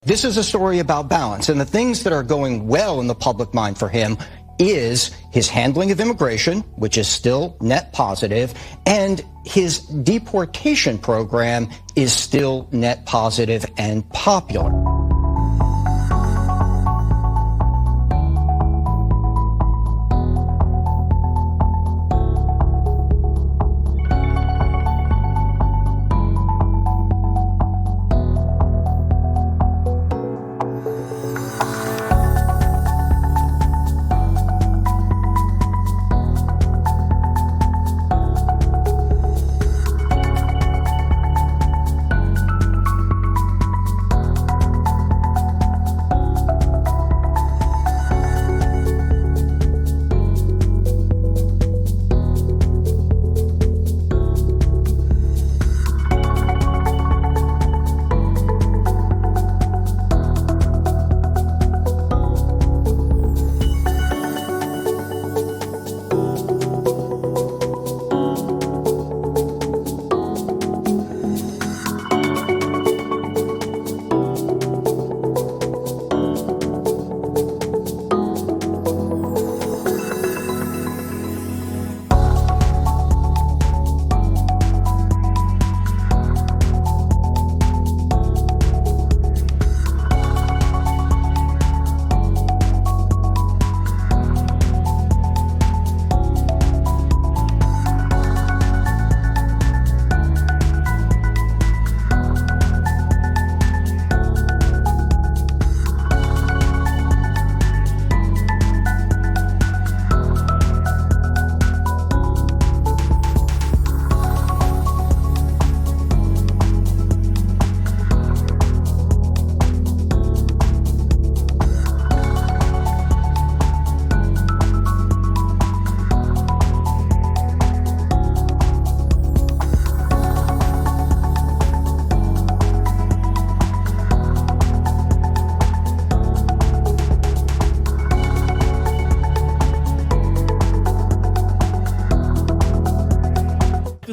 This is a story about balance, and the things that are going well in the public mind for him is his handling of immigration, which is still net positive, and his deportation program is still net positive and popular.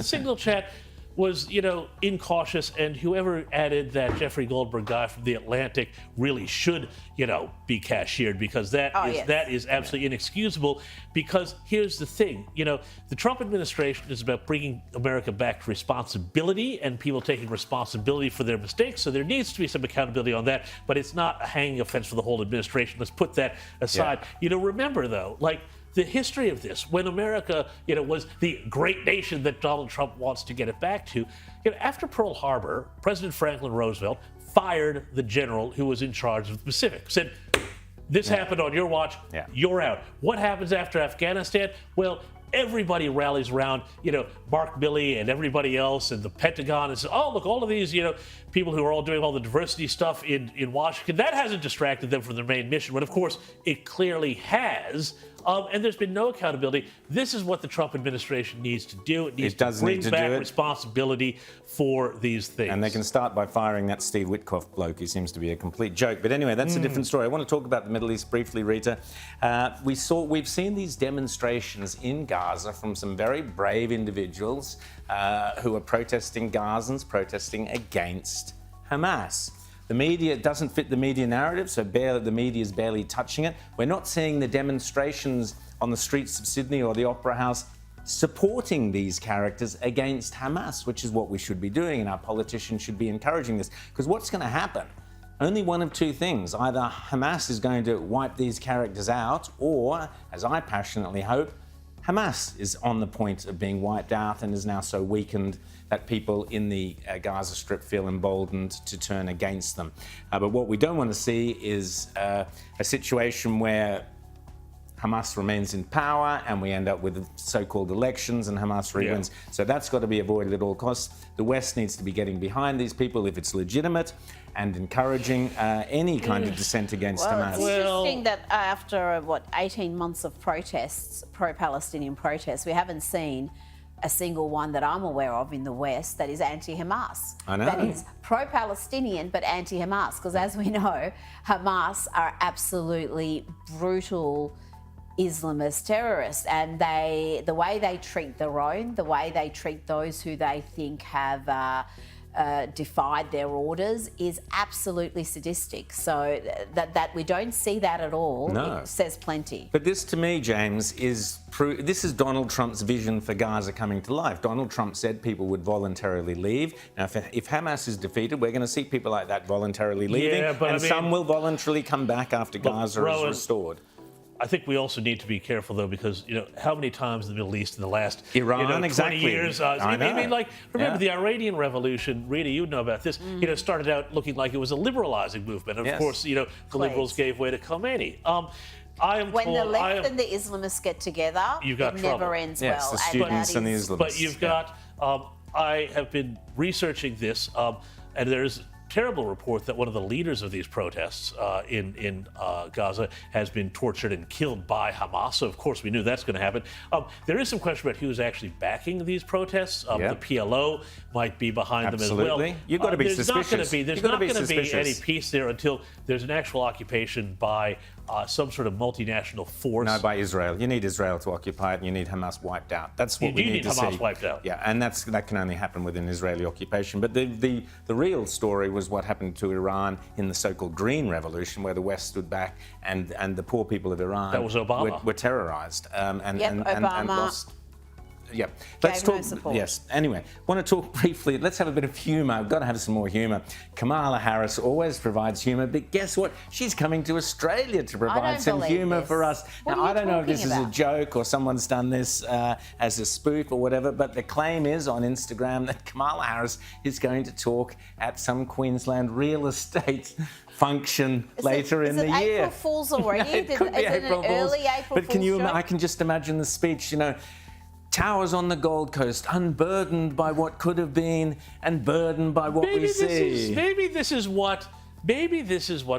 Signal chat was, incautious, and whoever added that Jeffrey Goldberg guy from The Atlantic really should, be cashiered, because that is absolutely inexcusable. Because here's the thing, the Trump administration is about bringing America back to responsibility and people taking responsibility for their mistakes. So there needs to be some accountability on that, but it's not a hanging offense for the whole administration. Let's put that aside. Yeah. Remember though, the history of this, when America, was the great nation that Donald Trump wants to get it back to, after Pearl Harbor, President Franklin Roosevelt fired the general who was in charge of the Pacific. Said, this happened on your watch, you're out. What happens after Afghanistan? Well, everybody rallies around, Mark Milley and everybody else and the Pentagon and says, oh, look, all of these, people who are all doing all the diversity stuff in Washington, that hasn't distracted them from their main mission. But of course, it clearly has. And there's been no accountability. This is what the Trump administration needs to do. It needs to bring back responsibility for these things. And they can start by firing that Steve Witkoff bloke. He seems to be a complete joke. But anyway, that's a different story. I want to talk about the Middle East briefly, Rita. We've seen these demonstrations in Gaza from some very brave individuals who are protesting Gazans, protesting against Hamas. The media doesn't fit the media narrative, so the media is barely touching it. We're not seeing the demonstrations on the streets of Sydney or the Opera House supporting these characters against Hamas, which is what we should be doing, and our politicians should be encouraging this. Because what's going to happen? Only one of two things. Either Hamas is going to wipe these characters out, or, as I passionately hope, Hamas is on the point of being wiped out and is now so weakened that people in the Gaza Strip feel emboldened to turn against them. But what we don't want to see is a situation where Hamas remains in power and we end up with so-called elections and Hamas re-wins. Yeah. So that's got to be avoided at all costs. The West needs to be getting behind these people if it's legitimate and encouraging any kind of dissent against Hamas. It's interesting that after, 18 months of protests, pro-Palestinian protests, we haven't seen a single one that I'm aware of in the West that is anti-Hamas. I know. That is pro-Palestinian but anti-Hamas, because as we know, Hamas are absolutely brutal Islamist terrorists, and the way they treat their own, the way they treat those who they think have defied their orders is absolutely sadistic. So that we don't see that at all. No. It says plenty. But this, to me, James, this is Donald Trump's vision for Gaza coming to life. Donald Trump said people would voluntarily leave. Now, if Hamas is defeated, we're going to see people like that voluntarily leaving, and some will voluntarily come back after Gaza is restored. I think we also need to be careful, though, because, how many times in the Middle East in the last Iran, 20 exactly. years? I mean, remember the Iranian Revolution, Rita, you know about this, started out looking like it was a liberalizing movement. Of course, the liberals gave way to Khomeini. When the left and the Islamists get together, it never ends well. Yes, the students and the Islamists. But you've got, I have been researching this, and there's terrible report that one of the leaders of these protests in Gaza has been tortured and killed by Hamas. So, of course, we knew that's going to happen. There is some question about who's actually backing these protests. The PLO might be behind them as well. You've got to be suspicious. There's not going to be any peace there until there's an actual occupation by some sort of multinational force. No, by Israel. You need Israel to occupy it, and you need Hamas wiped out. That's what we need to see. You need Hamas wiped out. Yeah, and that can only happen with an Israeli occupation. But the real story was what happened to Iran in the so-called Green Revolution, where the West stood back and the poor people of Iran that was Obama. were terrorized and lost. Yeah, let's talk. Yes. Anyway, want to talk briefly. Let's have a bit of humour. I've got to have some more humour. Kamala Harris always provides humour, but guess what? She's coming to Australia to provide some humour for us. Now, I don't know if this is a joke or someone's done this as a spoof or whatever, but the claim is on Instagram that Kamala Harris is going to talk at some Queensland real estate function later in the year. Is it April Fool's already? It could be April Fool's. Early April But Fool's joke? I can just imagine the speech, towers on the Gold Coast, unburdened by what could have been and burdened by what we see. Maybe this is what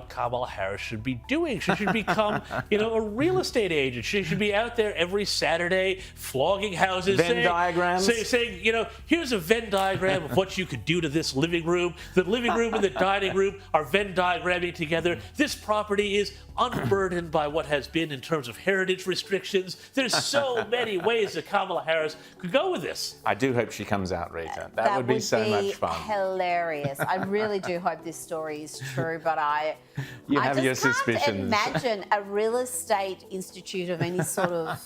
Kamala Harris should be doing. She should become, a real estate agent. She should be out there every Saturday flogging houses. Diagrams. Saying, here's a Venn diagram of what you could do to this living room. The living room and the dining room are Venn diagramming together. This property is unburdened by what has been in terms of heritage restrictions. There's so many ways that Kamala Harris could go with this. I do hope she comes out, Rita. That would be so much fun. Hilarious. I really do hope this story is true, but I your just can't suspicions. imagine a real estate institute of any sort of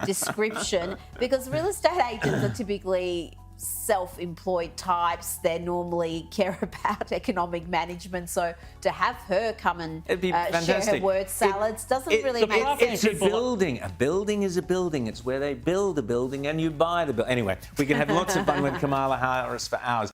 description, because real estate agents are typically self-employed types. They normally care about economic management, so to have her come and share her word salads doesn't really make sense. It's a building. A building is a building. It's where they build a building and you buy the building. Anyway, we can have lots of fun with Kamala Harris for hours.